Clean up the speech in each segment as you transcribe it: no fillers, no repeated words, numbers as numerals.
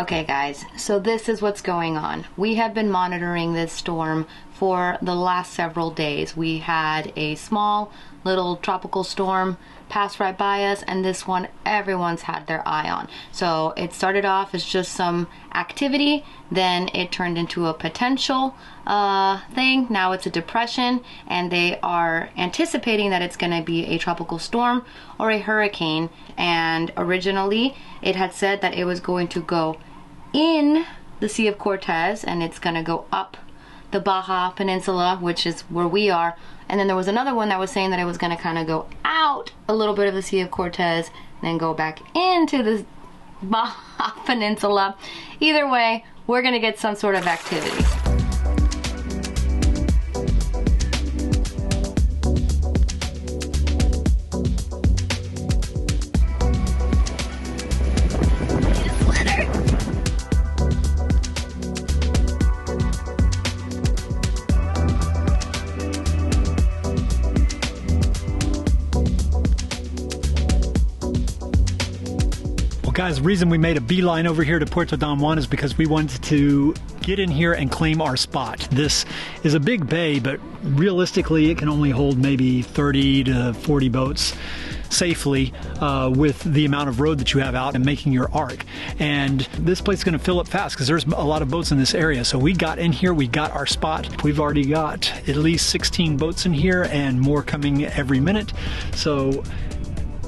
Okay guys, so this is what's going on. We have been monitoring this storm for the last several days. We had a small little tropical storm pass right by us, and this one everyone's had their eye on. So it started off as just some activity, then it turned into a potential thing. Now it's a depression, and they are anticipating that it's going to be a tropical storm or a hurricane. And originally it had said that it was going to go in the Sea of Cortez, and it's going to go up the Baja Peninsula, which is where we are. And then there was another one that was saying that it was going to kind of go out a little bit of the Sea of Cortez and then go back into the Baja Peninsula. Either way, we're going to get some sort of activity. Guys, the reason we made a beeline over here to Puerto Don Juan is because we wanted to get in here and claim our spot. This is a big bay, but realistically it can only hold maybe 30 to 40 boats safely with the amount of road that you have out and making your arc. And this place is going to fill up fast because there's a lot of boats in this area. So we got in here, we got our spot. We've already got at least 16 boats in here and more coming every minute. So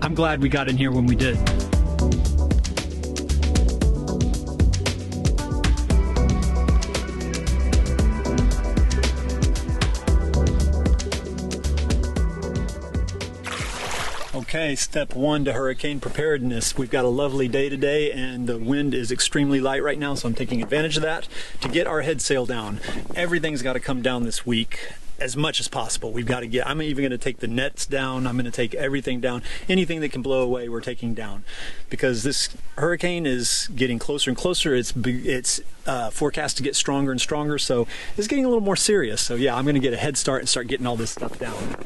I'm glad we got in here when we did. Okay, step one to hurricane preparedness. We've got a lovely day today and the wind is extremely light right now, so I'm taking advantage of that to get our head sail down. Everything's got to come down this week as much as possible. We've got to get, I'm even going to take the nets down, I'm going to take everything down. Anything that can blow away, we're taking down. Because this hurricane is getting closer and closer. It's forecast to get stronger and stronger, so it's getting a little more serious. So yeah, I'm going to get a head start and start getting all this stuff down.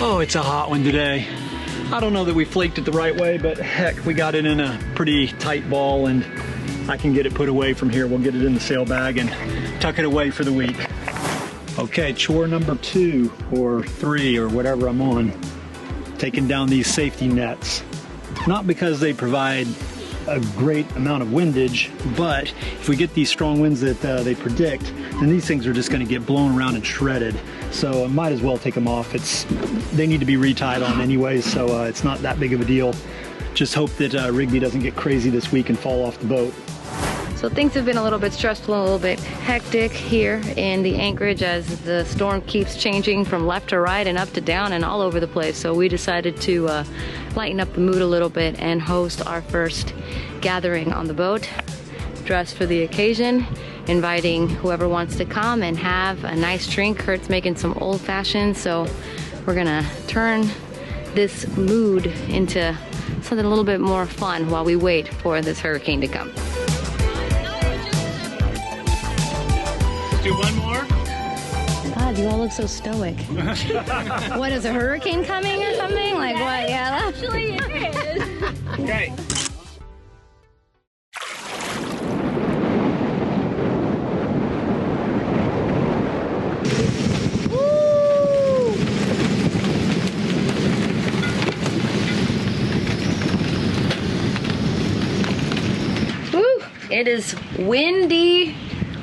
Oh, it's a hot one today. I don't know that we flaked it the right way, but heck, we got it in a pretty tight ball and I can get it put away from here. We'll get it in the sail bag and tuck it away for the week. Okay, chore number 2 or 3 or whatever I'm on, taking down these safety nets. Not because they provide a great amount of windage, but if we get these strong winds that they predict, then these things are just going to get blown around and shredded. So I might as well take them off. They need to be retied on anyways, so it's not that big of a deal. Just hope that Rigby doesn't get crazy this week and fall off the boat. So things have been a little bit stressful, a little bit hectic here in the Anchorage as the storm keeps changing from left to right and up to down and all over the place. So we decided to lighten up the mood a little bit and host our first gathering on the boat, dressed for the occasion, inviting whoever wants to come and have a nice drink. Kurt's making some old fashioned, so we're gonna turn this mood into something a little bit more fun while we wait for this hurricane to come. Do one more? God, you all look so stoic. What, is a hurricane coming or something? Like what? Yeah, Actually, it is. Okay. Woo! It is windy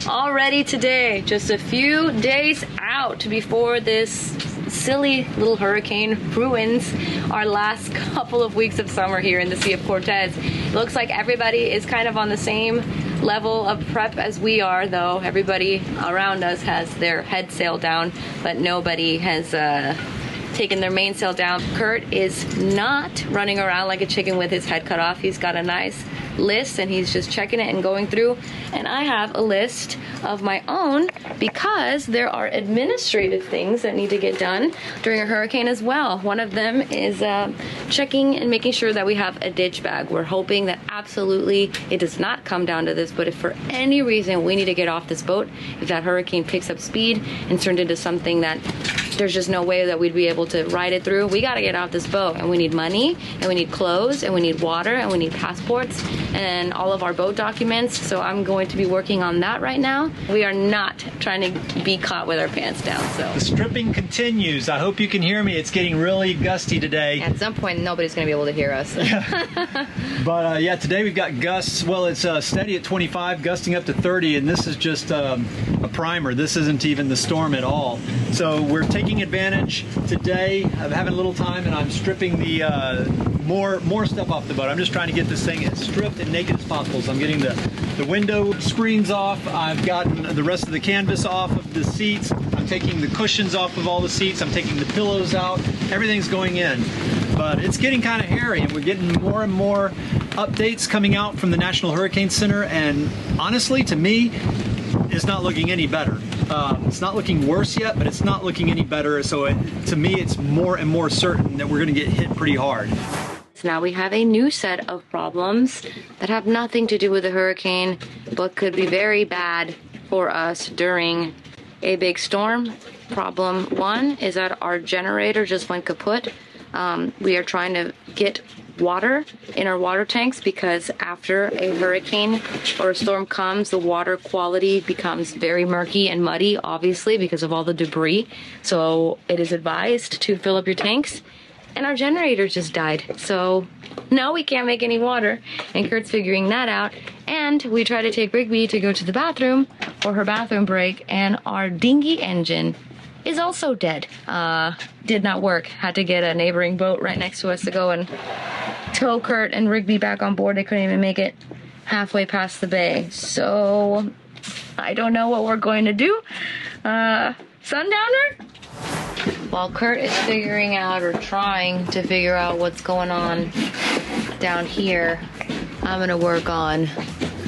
already today, just a few days out before this silly little hurricane ruins our last couple of weeks of summer here in the Sea of Cortez. It looks like everybody is kind of on the same level of prep as we are, though. Everybody around us has their head sail down, but nobody has taken their mainsail down. Kurt is not running around like a chicken with his head cut off. He's got a nice lists and he's just checking it and going through. And I have a list of my own because there are administrative things that need to get done during a hurricane as well. One of them is checking and making sure that we have a ditch bag. We're hoping that absolutely it does not come down to this, but if for any reason we need to get off this boat, if that hurricane picks up speed and turns into something that there's just no way that we'd be able to ride it through, we got to get off this boat, and we need money, and we need clothes, and we need water, and we need passports, and all of our boat documents. So I'm going to be working on that right now. We are not trying to be caught with our pants down. So the stripping continues. I hope you can hear me. It's getting really gusty today. At some point, nobody's going to be able to hear us. But yeah, today we've got gusts. Well, it's steady at 25, gusting up to 30, and this is just a primer. This isn't even the storm at all. So we're taking advantage today of having a little time, and I'm stripping the more stuff off the boat. I'm just trying to get this thing as stripped and naked as possible. So I'm getting the window screens off. I've gotten the rest of the canvas off of the seats. I'm taking the cushions off of all the seats. I'm taking the pillows out. Everything's going in. But it's getting kind of hairy, and we're getting more and more updates coming out from the National Hurricane Center, and honestly, to me, it's not looking any better. It's not looking worse yet, but it's not looking any better. So to me, it's more and more certain that we're going to get hit pretty hard. So now we have a new set of problems that have nothing to do with the hurricane, but could be very bad for us during a big storm. Problem one is that our generator just went kaput. We are trying to get water in our water tanks because after a hurricane or a storm comes, the water quality becomes very murky and muddy, obviously, because of all the debris. So it is advised to fill up your tanks. And our generator just died. So now we can't make any water. And Kurt's figuring that out. And we try to take Rigby to go to the bathroom for her bathroom break. And our dinghy engine is also dead. Did not work. Had to get a neighboring boat right next to us to go and tow Kurt and Rigby back on board. They couldn't even make it halfway past the bay. So I don't know what we're going to do. Sundowner? While Kurt is figuring out or trying to figure out what's going on down here, I'm gonna work on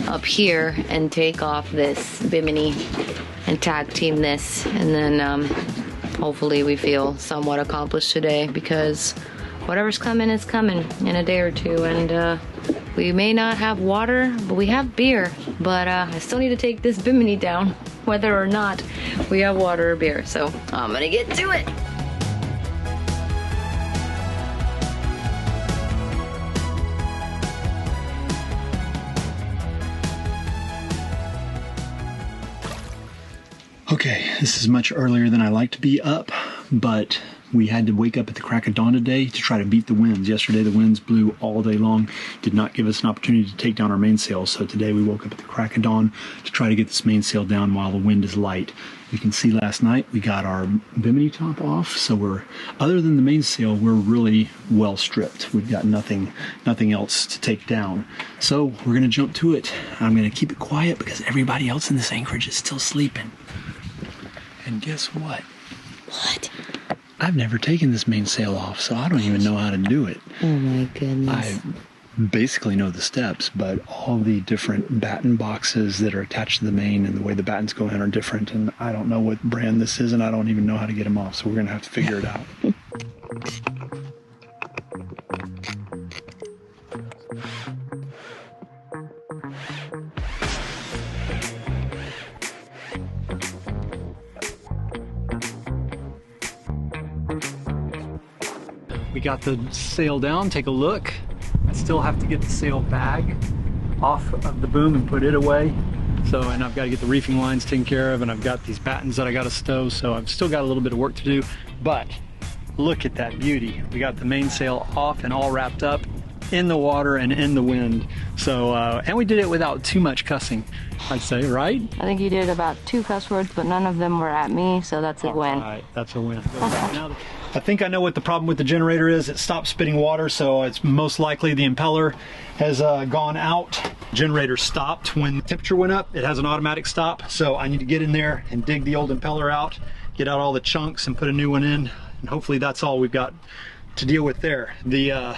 up here and take off this bimini and tag team this, and then hopefully we feel somewhat accomplished today, because whatever's coming is coming in a day or two, and we may not have water, but we have beer. But I still need to take this bimini down, whether or not we have water or beer. So I'm gonna get to it. Okay, this is much earlier than I like to be up, but we had to wake up at the crack of dawn today to try to beat the winds. Yesterday the winds blew all day long, did not give us an opportunity to take down our mainsail. So today we woke up at the crack of dawn to try to get this mainsail down while the wind is light. You can see last night we got our bimini top off, so other than the mainsail, we're really well stripped. We've got nothing else to take down. So we're gonna jump to it. I'm gonna keep it quiet because everybody else in this Anchorage is still sleeping. And guess what? What? I've never taken this mainsail off, so I don't even know how to do it. Oh my goodness. I basically know the steps, but all the different batten boxes that are attached to the main and the way the battens go in are different, and I don't know what brand this is, and I don't even know how to get them off, so we're going to have to figure it out. We got the sail down, take a look. I still have to get the sail bag off of the boom and put it away. And I've got to get the reefing lines taken care of, and I've got these battens that I got to stow, so I've still got a little bit of work to do. But look at that beauty. We got the mainsail off and all wrapped up in the water and in the wind. And we did it without too much cussing, I'd say, right? I think you did about 2 cuss words, but none of them were at me, so that's a win. All right, that's a win. I think I know what the problem with the generator is. It stopped spitting water, so it's most likely the impeller has gone out. Generator stopped when the temperature went up. It has an automatic stop, so I need to get in there and dig the old impeller out, get out all the chunks and put a new one in, and hopefully that's all we've got to deal with there. The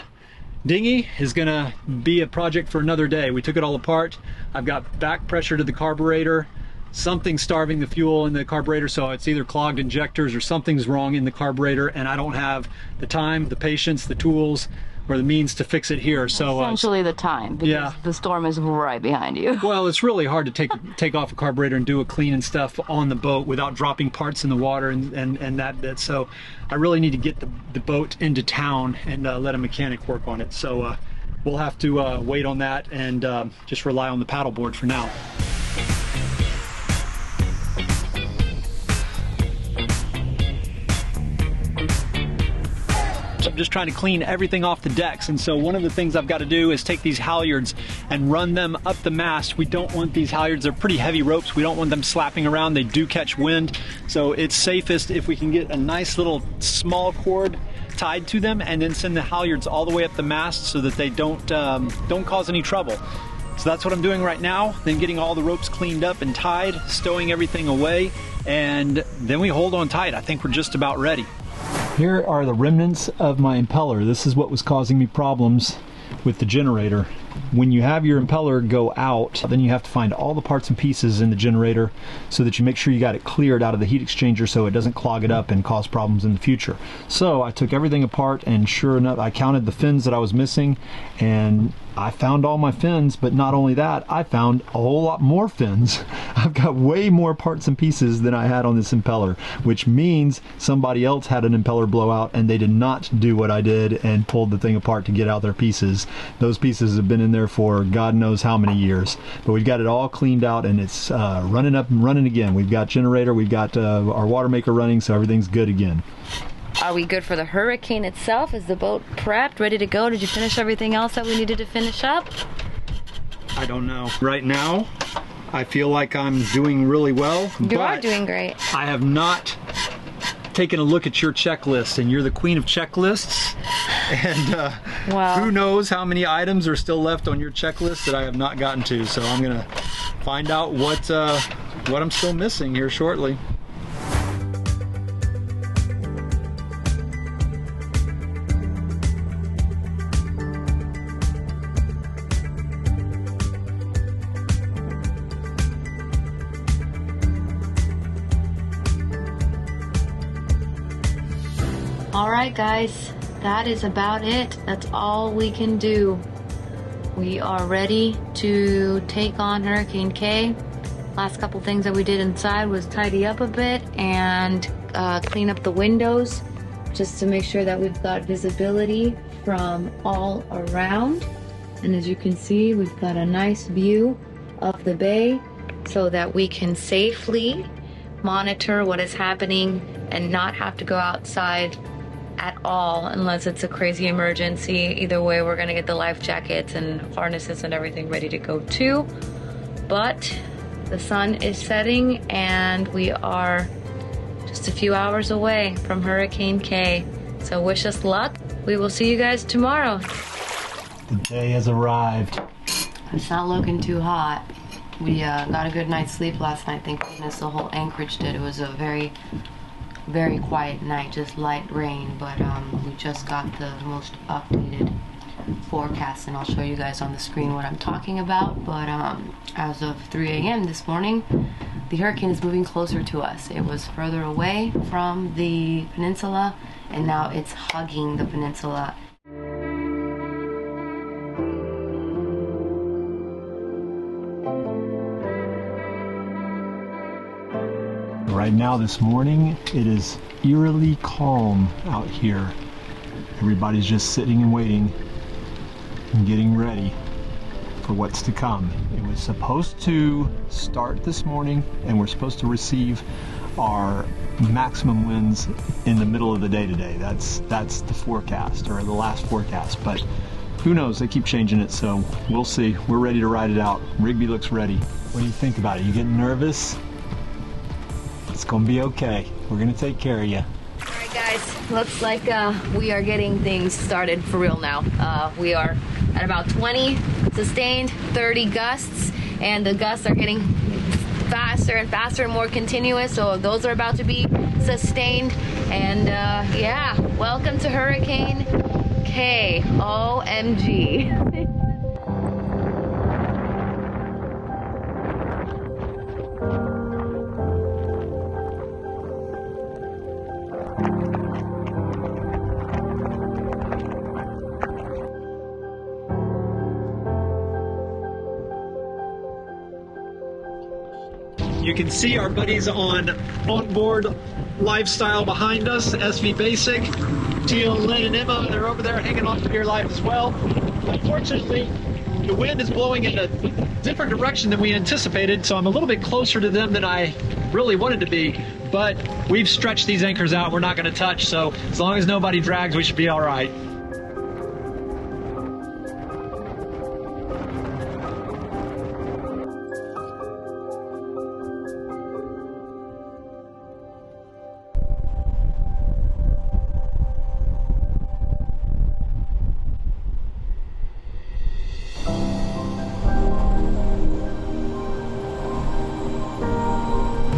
dinghy is gonna be a project for another day. We took it all apart. I've got back pressure to the carburetor. Something's starving the fuel in the carburetor, so it's either clogged injectors or something's wrong in the carburetor, and I don't have the time, the patience, the tools, or the means to fix it here. So essentially the time, because the storm is right behind you. Well, it's really hard to take off a carburetor and do a clean and stuff on the boat without dropping parts in the water and that bit. So I really need to get the boat into town and let a mechanic work on it. So we'll have to wait on that and just rely on the paddleboard for now. I'm just trying to clean everything off the decks, and so one of the things I've got to do is take these halyards and run them up the mast. We don't want these halyards, they're pretty heavy ropes, we don't want them slapping around, they do catch wind, so it's safest if we can get a nice little small cord tied to them and then send the halyards all the way up the mast so that they don't cause any trouble. So that's what I'm doing right now, then getting all the ropes cleaned up and tied, stowing everything away, and then we hold on tight. I think we're just about ready. Here are the remnants of my impeller. This is what was causing me problems with the generator. When you have your impeller go out, then you have to find all the parts and pieces in the generator so that you make sure you got it cleared out of the heat exchanger so it doesn't clog it up and cause problems in the future. So I took everything apart, and sure enough, I counted the fins that I was missing, and I found all my fins, but not only that, I found a whole lot more fins. I've got way more parts and pieces than I had on this impeller, which means somebody else had an impeller blowout and they did not do what I did and pulled the thing apart to get out their pieces. Those pieces have been in there for God knows how many years, but we've got it all cleaned out and it's running up and running again. We've got generator, we've got our water maker running, so everything's good again. Are we good for the hurricane itself? Is the boat prepped, ready to go? Did you finish everything else that we needed to finish up? I don't know. Right now, I feel like I'm doing really well. You are doing great. I have not taken a look at your checklist, and you're the queen of checklists. And well, who knows how many items are still left on your checklist that I have not gotten to. So I'm gonna find out what I'm still missing here shortly. Alright guys, that is about it. That's all we can do. We are ready to take on Hurricane K. Last couple things that we did inside was tidy up a bit and clean up the windows just to make sure that we've got visibility from all around. And as you can see, we've got a nice view of the bay so that we can safely monitor what is happening and not have to go outside at all unless it's a crazy emergency. Either way, we're gonna get the life jackets and harnesses and everything ready to go too. But the sun is setting and we are just a few hours away from Hurricane K. So wish us luck. We will see you guys tomorrow. The day has arrived. It's not looking too hot. We got a good night's sleep last night, thank goodness. The whole Anchorage did. It was a very quiet night, just light rain, but we just got the most updated forecast, and I'll show you guys on the screen what I'm talking about. But as of 3 a.m. this morning, the hurricane is moving closer to us. It was further away from the peninsula, and now it's hugging the peninsula. Right now this morning, it is eerily calm out here. Everybody's just sitting and waiting and getting ready for what's to come. It was supposed to start this morning and we're supposed to receive our maximum winds in the middle of the day today. That's the forecast, or the last forecast, but who knows, they keep changing it, so we'll see. We're ready to ride it out. Rigby looks ready. What do you think about it? You getting nervous? It's gonna be okay. We're gonna take care of you. Alright guys, looks like we are getting things started for real now. We are at about 20 sustained, 30 gusts, and the gusts are getting faster and faster and more continuous, so those are about to be sustained. And yeah, welcome to Hurricane Okay, OMG. You can see our buddies on Onboard Lifestyle behind us, SV Basic. Teal, Lynn, and Emma, they're over there hanging on to Gear Life as well. Unfortunately, the wind is blowing in a different direction than we anticipated, so I'm a little bit closer to them than I really wanted to be. But we've stretched these anchors out, we're not going to touch, so as long as nobody drags, we should be all right.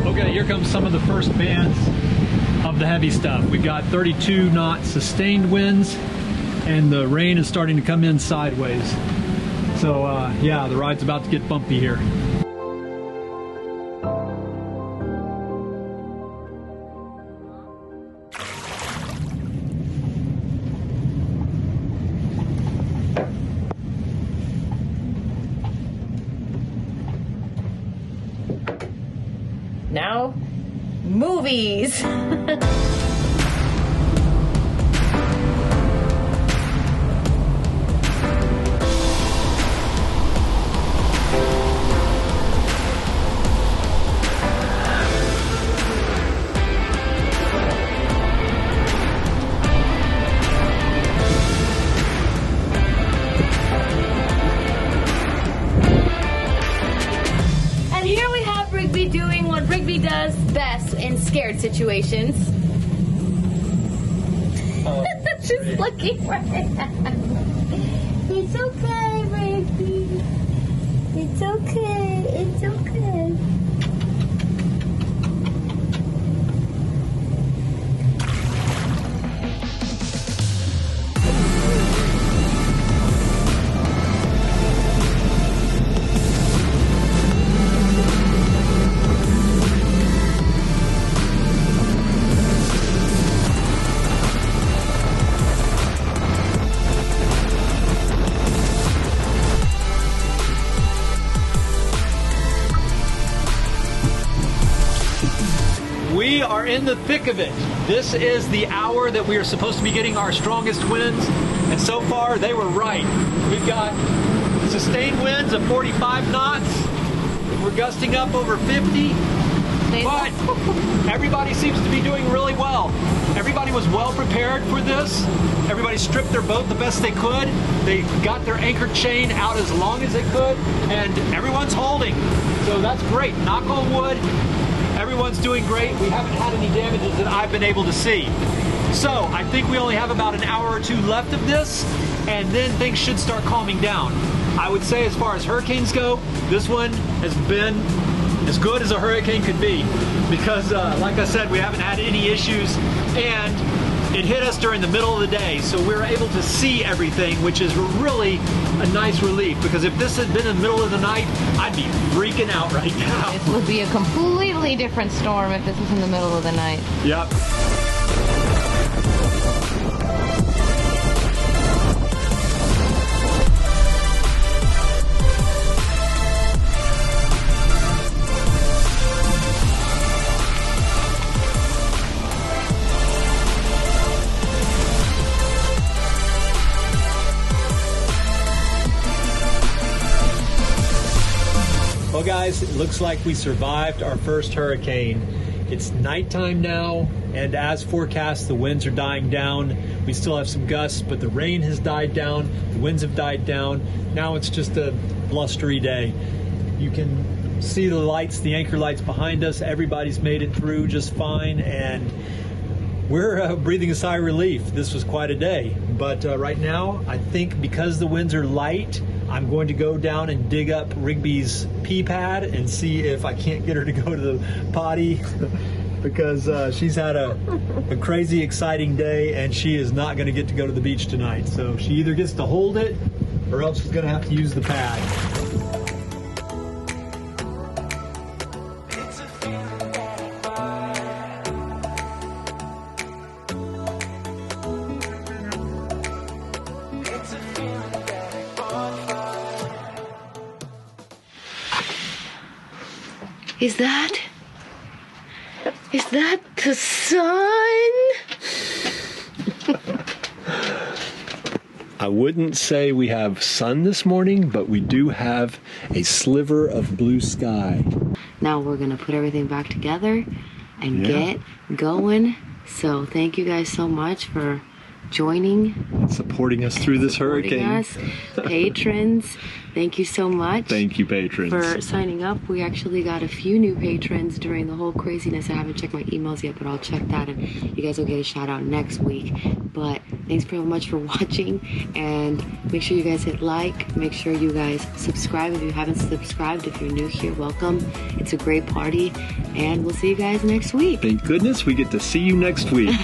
Okay, here comes some of the first bands of the heavy stuff. We got 32 knot sustained winds, and the rain is starting to come in sideways. So yeah, the ride's about to get bumpy here. Now, movies. Rigby doing what Rigby does best in scared situations. Oh, just looking right at me. It's okay, Rigby. It's okay. It's okay. We are in the thick of it. This is the hour that we are supposed to be getting our strongest winds, and so far they were right. We've got sustained winds of 45 knots. We're gusting up over 50, but everybody seems to be doing really well. Everybody was well prepared for this. Everybody stripped their boat the best they could. They got their anchor chain out as long as they could, and everyone's holding. So that's great. Knock on wood. Everyone's doing great. We haven't had any damages that I've been able to see. So I think we only have about an hour or two left of this, and then things should start calming down. I would say as far as hurricanes go, this one has been as good as a hurricane could be, because like I said, we haven't had any issues, and it hit us during the middle of the day, so we were able to see everything, which is really a nice relief, because if this had been in the middle of the night, I'd be freaking out right now. This would be a completely different storm if this was in the middle of the night. Yep. Well guys, it looks like we survived our first hurricane. It's nighttime now, and as forecast, the winds are dying down. We still have some gusts, but the rain has died down, the winds have died down. Now it's just a blustery day. You can see the lights, the anchor lights behind us. Everybody's made it through just fine, and we're breathing a sigh of relief. This was quite a day, but right now, I think because the winds are light, I'm going to go down and dig up Rigby's pee pad and see if I can't get her to go to the potty. because she's had a crazy exciting day and she is not going to get to go to the beach tonight. So she either gets to hold it or else she's going to have to use the pad. Is that the sun? I wouldn't say we have sun this morning, but we do have a sliver of blue sky. Now we're gonna put everything back together and get going. So thank you guys so much for joining, supporting us through this hurricane. Patrons, thank you so much. Thank you, patrons, for signing up. We actually got a few new patrons during the whole craziness. I haven't checked my emails yet, but I'll check that and you guys will get a shout out next week. But thanks very much for watching, and make sure you guys hit like, make sure you guys subscribe if you haven't subscribed. If you're new here, welcome. It's a great party, and we'll see you guys next week. Thank goodness we get to see you next week.